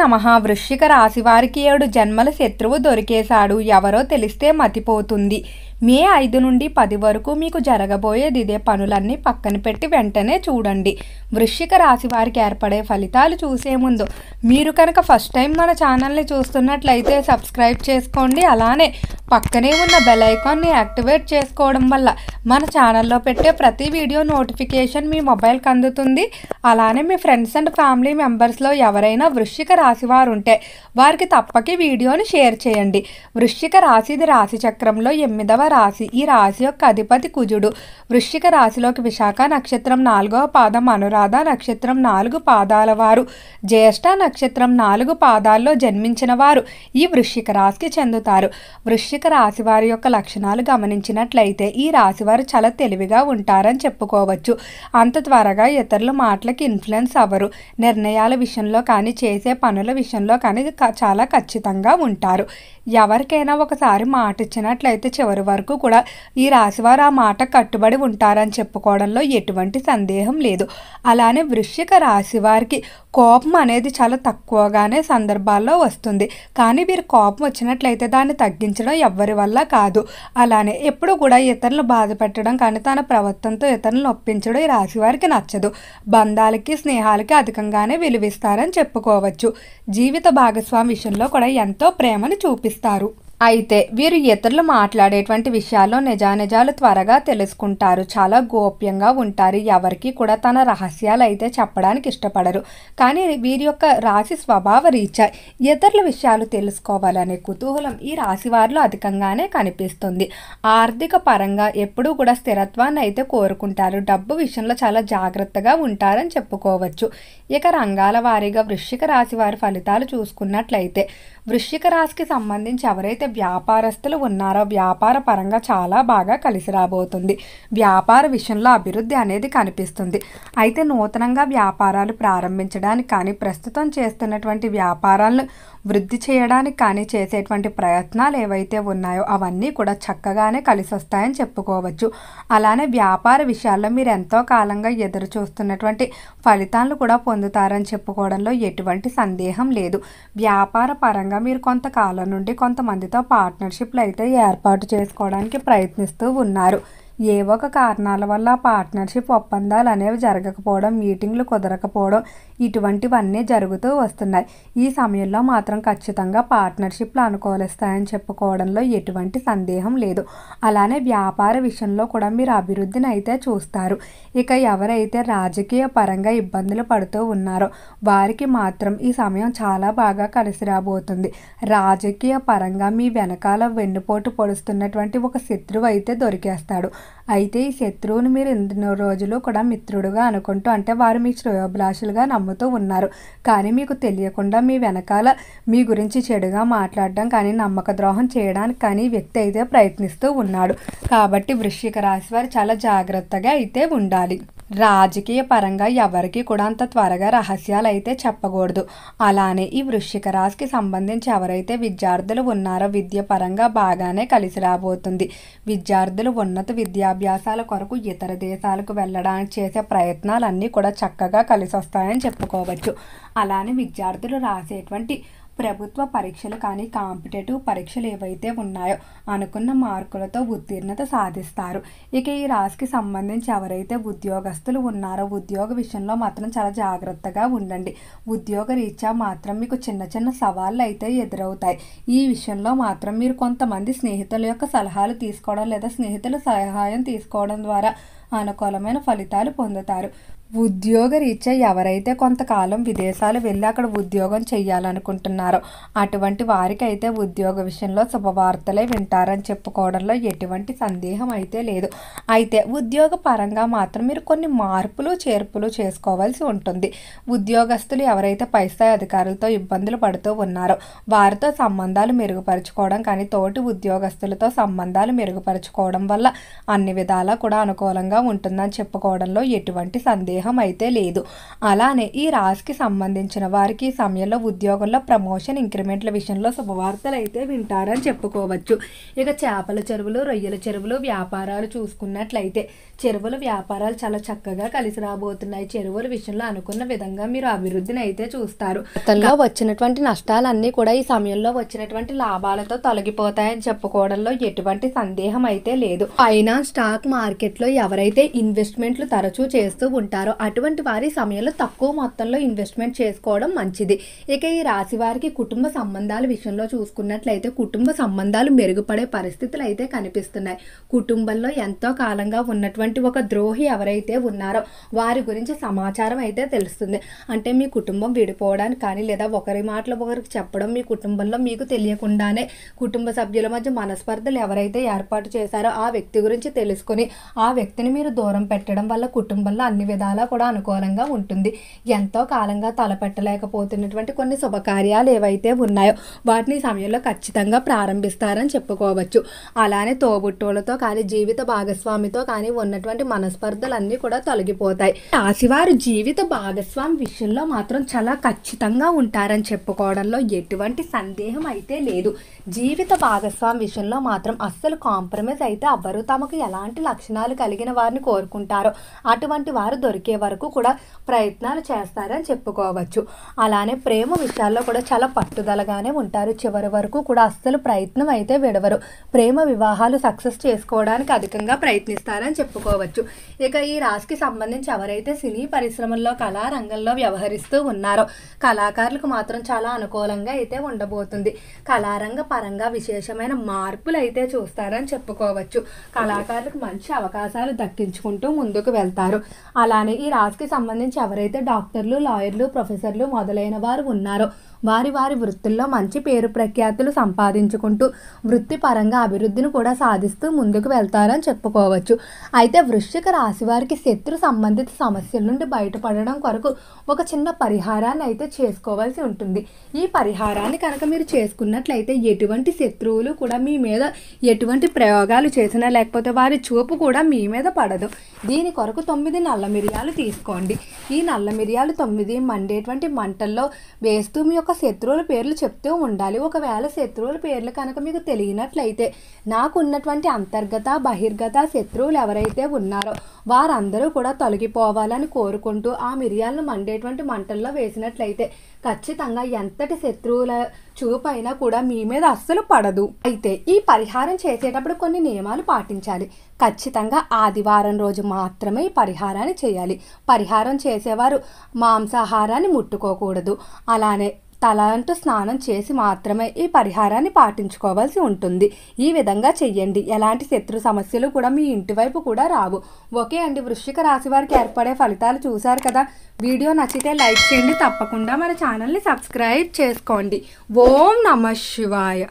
నమః. వృశ్చిక రాశి వారికి 7 జన్మల శత్రువు దొరికేశాడు. ఎవరో తెలిస్తే మతిపోతుంది. మే 5 నుండి 10 వరకు మీకు జరగబోయేది ఇదే. పనులన్నీ పక్కన పెట్టి వెంటనే చూడండి. వృశ్చిక రాశి వారికి ఏర్పడే ఫలితాలు చూసే ముందు మీరు కనుక ఫస్ట్ టైం మన ఛానల్ని చూస్తున్నట్లయితే సబ్స్క్రైబ్ చేసుకోండి. అలానే పక్కనే ఉన్న బెల్ ఐకాన్ని యాక్టివేట్ చేసుకోవడం వల్ల మన ఛానల్లో పెట్టే ప్రతి వీడియో నోటిఫికేషన్ మీ మొబైల్కి అందుతుంది. అలానే మీ ఫ్రెండ్స్ అండ్ ఫ్యామిలీ మెంబర్స్లో ఎవరైనా వృశ్చిక రాశి వారు ఉంటే వారికి తప్పక వీడియోని షేర్ చేయండి. వృశ్చిక రాశిది రాశి చక్రంలో 8వ రాశి. ఈ రాశి యొక్క అధిపతి కుజుడు. వృశ్చిక రాశిలోకి విశాఖ నక్షత్రం 4వ పాదం, అనురాధ నక్షత్రం 4 పాదాల వారు, జ్యేష్ఠ నక్షత్రం 4 పాదాల్లో జన్మించిన వారు ఈ వృశ్చిక రాశికి చెందుతారు. వృశ్చిక రాశి వారి యొక్క లక్షణాలు గమనించినట్లయితే ఈ రాశి వారు చాలా తెలివిగా ఉంటారని చెప్పుకోవచ్చు. అంత త్వరగా ఇతరుల మాటలకి ఇన్ఫ్లుయెన్స్ అవ్వరు. నిర్ణయాల విషయంలో కానీ చేసే పనుల విషయంలో కానీ చాలా ఖచ్చితంగా ఉంటారు. ఎవరికైనా ఒకసారి మాట ఇచ్చినట్లయితే చివరి వరకు కూడా ఈ రాశివారు ఆ మాట కట్టుబడి ఉంటారని చెప్పుకోవడంలో ఎటువంటి సందేహం లేదు. అలానే వృశ్చిక రాశి వారికి కోపం అనేది చాలా తక్కువగానే సందర్భాల్లో వస్తుంది. కానీ వీరు కోపం వచ్చినట్లయితే దాన్ని తగ్గించడం ఎవ్వరి వల్ల కాదు. అలానే ఎప్పుడు కూడా ఇతరులను బాధ పెట్టడం కానీ తన ప్రవర్తనతో ఇతరులను ఒప్పించడం ఈ రాశి వారికి నచ్చదు. బంధాలకి స్నేహాలకి అధికంగానే విలువిస్తారని చెప్పుకోవచ్చు. జీవిత భాగస్వామి విషయంలో కూడా ఎంతో ప్రేమను చూపిస్తారు. అయితే వీరు ఇతరులు మాట్లాడేటువంటి విషయాల్లో నిజానిజాలు త్వరగా తెలుసుకుంటారు. చాలా గోప్యంగా ఉంటారు. ఎవరికి కూడా తన రహస్యాలు అయితే చెప్పడానికి ఇష్టపడరు. కానీ వీరి యొక్క రాశి స్వభావ రీత్యా ఇతరుల విషయాలు తెలుసుకోవాలనే కుతూహలం ఈ రాశి వారిలో అధికంగానే కనిపిస్తుంది. ఆర్థిక పరంగా ఎప్పుడూ కూడా స్థిరత్వాన్ని అయితే కోరుకుంటారు. డబ్బు విషయంలో చాలా జాగ్రత్తగా ఉంటారని చెప్పుకోవచ్చు. ఇక రంగాల వారీగా వృశ్చిక రాశి వారి ఫలితాలు చూసుకున్నట్లయితే వృశ్చిక రాశికి సంబంధించి ఎవరైతే వ్యాపారస్తులు ఉన్నారో వ్యాపార పరంగా చాలా బాగా కలిసి రాబోతుంది. వ్యాపార విషయంలో అభివృద్ధి అనేది కనిపిస్తుంది. అయితే నూతనంగా వ్యాపారాలు ప్రారంభించడానికి కానీ ప్రస్తుతం చేస్తున్నటువంటి వ్యాపారాలను వృద్ధి చేయడానికి కానీ చేసేటువంటి ప్రయత్నాలు ఏవైతే ఉన్నాయో అవన్నీ కూడా చక్కగానే కలిసి వస్తాయని చెప్పుకోవచ్చు. అలానే వ్యాపార విషయాల్లో మీరు ఎంతో కాలంగా ఎదురు చూస్తున్నటువంటి ఫలితాలను కూడా పొందుతారని చెప్పుకోవడంలో ఎటువంటి సందేహం లేదు. వ్యాపార పరంగా మీరు కొంతకాలం నుండి కొంతమందితో పార్ట్నర్షిప్లు అయితే ఏర్పాటు చేసుకోవడానికి ప్రయత్నిస్తూ ఉన్నారు. ఏ ఒక కారణాల వల్ల పార్ట్నర్షిప్ ఒప్పందాలు అనేవి జరగకపోవడం, మీటింగ్లు కుదరకపోవడం ఇటువంటివన్నీ జరుగుతూ వస్తున్నాయి. ఈ సమయంలో మాత్రం ఖచ్చితంగా పార్ట్నర్షిప్లు అనుకూలిస్తాయని చెప్పుకోవడంలో ఎటువంటి సందేహం లేదు. అలానే వ్యాపార విషయంలో కూడా మీరు అభివృద్ధిని అయితే చూస్తారు. ఇక ఎవరైతే రాజకీయ పరంగా ఇబ్బందులు పడుతూ ఉన్నారో వారికి మాత్రం ఈ సమయం చాలా బాగా కలిసి రాబోతుంది. రాజకీయ పరంగా మీ వెనకాల వెన్నుపోటు పొడుస్తున్నటువంటి ఒక శత్రువు అయితే దొరికేస్తాడు. అయితే ఈ శత్రువుని మీరు ఎన్నో రోజులు కూడా మిత్రుడుగా అనుకుంటూ అంటే వారు మీ శ్రేయోభిలాషులుగా నమ్ముతూ ఉన్నారు. కానీ మీకు తెలియకుండా మీ వెనకాల మీ గురించి చెడుగా మాట్లాడడం కానీ నమ్మక ద్రోహం చేయడానికి కానీ ఈ వ్యక్తి అయితే ప్రయత్నిస్తూ ఉన్నాడు. కాబట్టి వృశ్చిక రాశి వారు చాలా జాగ్రత్తగా అయితే ఉండాలి. రాజకీయ పరంగా ఎవరికి కూడా అంత త్వరగా రహస్యాలు అయితే చెప్పకూడదు. అలానే ఈ వృశ్చిక రాశికి సంబంధించి ఎవరైతే విద్యార్థులు ఉన్నారో విద్య పరంగా బాగానే కలిసి రాబోతుంది. విద్యార్థులు ఉన్నత విద్యాభ్యాసాల కొరకు ఇతర దేశాలకు వెళ్ళడానికి చేసే ప్రయత్నాలన్నీ కూడా చక్కగా కలిసి వస్తాయని చెప్పుకోవచ్చు. అలానే విద్యార్థులు రాసేటువంటి ప్రభుత్వ పరీక్షలు కానీ కాంపిటేటివ్ పరీక్షలు ఏవైతే ఉన్నాయో అనుకున్న మార్కులతో ఉత్తీర్ణత సాధిస్తారు. ఇక ఈ రాశికి సంబంధించి ఎవరైతే ఉద్యోగస్తులు ఉన్నారో ఉద్యోగ విషయంలో మాత్రం చాలా జాగ్రత్తగా ఉండండి. ఉద్యోగ రీత్యా మాత్రం మీకు చిన్న చిన్న సవాళ్ళు అయితే ఎదురవుతాయి. ఈ విషయంలో మాత్రం మీరు కొంతమంది స్నేహితుల యొక్క సలహాలు తీసుకోవడం లేదా స్నేహితుల సహాయం తీసుకోవడం ద్వారా అనుకూలమైన ఫలితాలు పొందుతారు. ఉద్యోగ రీత్యా ఎవరైతే కొంతకాలం విదేశాలు వెళ్ళి అక్కడ ఉద్యోగం చేయాలనుకుంటున్నారో అటువంటి వారికైతే ఉద్యోగ విషయంలో శుభవార్తలే వింటారని చెప్పుకోవడంలో ఎటువంటి సందేహం అయితే లేదు. అయితే ఉద్యోగ పరంగా మాత్రం మీరు కొన్ని మార్పులు చేర్పులు చేసుకోవాల్సి ఉంటుంది. ఉద్యోగస్తులు ఎవరైతే పై స్థాయి అధికారులతో ఇబ్బందులు పడుతూ ఉన్నారో వారితో సంబంధాలు మెరుగుపరుచుకోవడం కానీ తోటి ఉద్యోగస్తులతో సంబంధాలు మెరుగుపరుచుకోవడం వల్ల అన్ని విధాలా కూడా అనుకూలంగా ఉంటుందని చెప్పుకోవడంలో ఎటువంటి సందేహం సందేహం అయితే లేదు. అలానే ఈ రాశికి సంబంధించిన వారికి ఈ సమయంలో ఉద్యోగంలో ప్రమోషన్, ఇంక్రిమెంట్ల విషయంలో శుభవార్తలు అయితే వింటారని చెప్పుకోవచ్చు. ఇక చేపల చెరువులు, రొయ్యల చెరువులు వ్యాపారాలు చూసుకున్నట్లయితే చెరువుల వ్యాపారాలు చాలా చక్కగా కలిసి రాబోతున్నాయి. చెరువుల విషయంలో అనుకున్న విధంగా మీరు అభివృద్ధిని అయితే చూస్తారు. గతంలో వచ్చినటువంటి నష్టాలన్నీ కూడా ఈ సమయంలో వచ్చినటువంటి లాభాలతో తొలగిపోతాయని చెప్పుకోవడంలో ఎటువంటి సందేహం అయితే లేదు. ఫైనాన్స్, స్టాక్ మార్కెట్లో ఎవరైతే ఇన్వెస్ట్మెంట్లు తరచూ చేస్తూ ఉంటారో అటువంటి వారి సమయంలో తక్కువ మొత్తంలో ఇన్వెస్ట్మెంట్ చేసుకోవడం మంచిది. ఇక ఈ రాశి వారికి కుటుంబ సంబంధాల విషయంలో చూసుకున్నట్లయితే కుటుంబ సంబంధాలు మెరుగుపడే పరిస్థితులు అయితే కనిపిస్తున్నాయి. కుటుంబంలో ఎంతో కాలంగా ఉన్నటువంటి ఒక ద్రోహి ఎవరైతే ఉన్నారో వారి గురించి సమాచారం అయితే తెలుస్తుంది. అంటే మీ కుటుంబం విడిపోవడానికి కానీ లేదా ఒకరి మాటలు ఒకరికి చెప్పడం, మీ కుటుంబంలో మీకు తెలియకుండానే కుటుంబ సభ్యుల మధ్య మనస్పర్ధలు ఎవరైతే ఏర్పాటు చేశారో ఆ వ్యక్తి గురించి తెలుసుకొని ఆ వ్యక్తిని మీరు దూరం పెట్టడం వల్ల కుటుంబంలో అన్ని విధాలా కూడా అనుకూలంగా ఉంటుంది. ఎంతో కాలంగా తలపెట్టలేకపోతున్నటువంటి కొన్ని శుభకార్యాలు ఏవైతే ఉన్నాయో వాటిని ఈ సమయంలో ఖచ్చితంగా ప్రారంభిస్తారని చెప్పుకోవచ్చు. అలానే తోబుట్టువులతో కానీ జీవిత భాగస్వామితో కానీ ఉన్నటువంటి మనస్పర్ధలన్నీ కూడా తొలగిపోతాయి. రాశివారు జీవిత భాగస్వామి విషయంలో మాత్రం చాలా ఖచ్చితంగా ఉంటారని చెప్పుకోవడంలో ఎటువంటి సందేహం అయితే లేదు. జీవిత భాగస్వామి విషయంలో మాత్రం అస్సలు కాంప్రమైజ్ అయితే అవ్వరు. తమకు ఎలాంటి లక్షణాలు కలిగిన వారిని కోరుకుంటారో అటువంటి వారు దొరికే వరకు కూడా ప్రయత్నాలు చేస్తారని చెప్పుకోవచ్చు. అలానే ప్రేమ విషయాల్లో కూడా చాలా పట్టుదలగానే ఉంటారు. చివరి వరకు కూడా అస్సలు ప్రయత్నం అయితే విడవరు. ప్రేమ వివాహాలు సక్సెస్ చేసుకోవడానికి అధికంగా ప్రయత్నిస్తారని చెప్పుకోవచ్చు. ఇక ఈ రాశికి సంబంధించి ఎవరైతే సినీ పరిశ్రమల్లో కళారంగంలో వ్యవహరిస్తూ ఉన్నారో కళాకారులకు మాత్రం చాలా అనుకూలంగా అయితే ఉండబోతుంది. కళారంగ పరంగా విశేషమైన మార్పులు అయితే చూస్తారని చెప్పుకోవచ్చు. కళాకారులకు మంచి అవకాశాలు దక్కించుకుంటూ ముందుకు వెళ్తారు. అలానే ఈ రాశికి సంబంధించి ఎవరైతే డాక్టర్లు, లాయర్లు, ప్రొఫెసర్లు మొదలైన వారు ఉన్నారో వారి వారి వృత్తుల్లో మంచి పేరు ప్రఖ్యాతులు సంపాదించుకుంటూ వృత్తిపరంగా అభివృద్ధిని కూడా సాధిస్తూ ముందుకు వెళ్తారని చెప్పుకోవచ్చు. అయితే వృశ్చిక రాశి వారికి శత్రు సంబంధిత సమస్యల నుండి బయటపడడం కొరకు ఒక చిన్న పరిహారాన్ని అయితే చేసుకోవాల్సి ఉంటుంది. ఈ పరిహారాన్ని కనుక మీరు చేసుకున్నట్లయితే ఎటువంటి శత్రువులు కూడా మీ మీద ఎటువంటి ప్రయోగాలు చేసినా లేకపోతే వారి చూపు కూడా మీ మీద పడదు. దీని కొరకు 9 నల్ల మిరియాలు తీసుకోండి. ఈ నల్ల మిరియాలు 9 మండేటువంటి మంటల్లో వేస్తూ మీ యొక్క శత్రువుల పేర్లు చెప్తూ ఉండాలి. ఒకవేళ శత్రువుల పేర్లు కనుక మీకు తెలియనట్లయితే నాకు ఉన్నటువంటి అంతర్గత, బహిర్గత శత్రువులు ఎవరైతే ఉన్నారో వారందరూ కూడా తొలగిపోవాలని కోరుకుంటూ ఆ మిరియాలను మండేటువంటి మంటల్లో వేసినట్లయితే ఖచ్చితంగా ఎంతటి శత్రువుల చూపైనా కూడా మీ మీద అస్సలు పడదు. అయితే ఈ పరిహారం చేసేటప్పుడు కొన్ని నియమాలు పాటించాలి. ఖచ్చితంగా ఆదివారం రోజు మాత్రమే ఈ పరిహారాన్ని చేయాలి. పరిహారం చేసేవారు మాంసాహారాన్ని ముట్టుకోకూడదు. అలానే తలంటూ స్నానం చేసి మాత్రమే ఈ పరిహారాన్ని పాటించుకోవాల్సి ఉంటుంది. ఈ విధంగా చెయ్యండి. ఎలాంటి శత్రు సమస్యలు కూడా మీ ఇంటి వైపు కూడా రావు. ఓకే అండి, వృశ్చిక రాశి వారికి ఏర్పడే ఫలితాలు చూశారు కదా. వీడియో నచ్చితే లైక్ చేయండి. తప్పకుండా మన ఛానల్ని సబ్స్క్రైబ్ చేసుకోండి. ఓం నమః శివాయ.